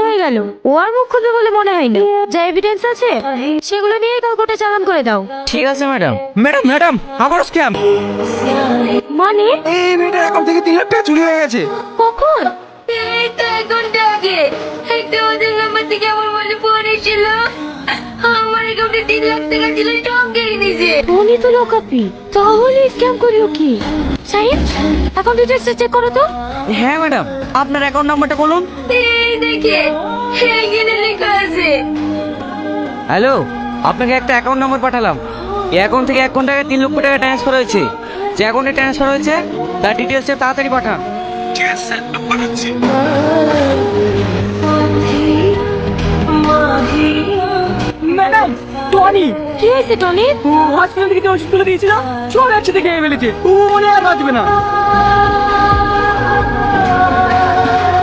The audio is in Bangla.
হয়ে গেল, ও আর মুখ খুলবে বলে মনে হয় না। যা এভিডেন্স আছে সেগুলো নিয়ে কাল কোর্টে চালান করে দাও। ঠিক আছে ম্যাডাম। ম্যাডাম ম্যাডাম আবারও স্ক্যাম। মানে এই মেয়েটার অ্যাকাউন্ট থেকে 3 লাখ টাকা চুরি হয়ে গেছে। কখন? এই তো 1 ঘন্টা আগে একটা ওদের নাম্বার থেকে আমার মনে ফোন এসেছিল, আমার অ্যাকাউন্টে 3 লাখ টাকা ছিল, সব কেড়ে নিয়েছে। উনি তো লোকাপি, তাহলে স্ক্যাম করিও কি? সাহেব, অ্যাকাউন্ট ডিটেইলস চেক করো তো। হ্যাঁ ম্যাডাম, আপনার অ্যাকাউন্ট নাম্বারটা বলুন। এই দেখে এখানে লেখা আছে। হ্যালো, আপনাকে একটা অ্যাকাউন্ট নাম্বার পাঠালাম। এই অ্যাকাউন্ট থেকে 1 ঘন্টা আগে 3 লক্ষ টাকা ট্রান্সফার হয়েছে। যে অ্যাকাউন্টে ট্রান্সফার হয়েছে তার ডিটেলসে তাড়াতাড়ি পাঠান। ঠিক আছে স্যার, পাঠাচ্ছি। ম্যাডাম, টনি কি হয়েছে টনি? হসপিটাল থেকে যে ওষুধ তুলে দিয়েছিল সব একসাথে খেয়ে ফেলেছে। ও মনে আর বাঁচবে না।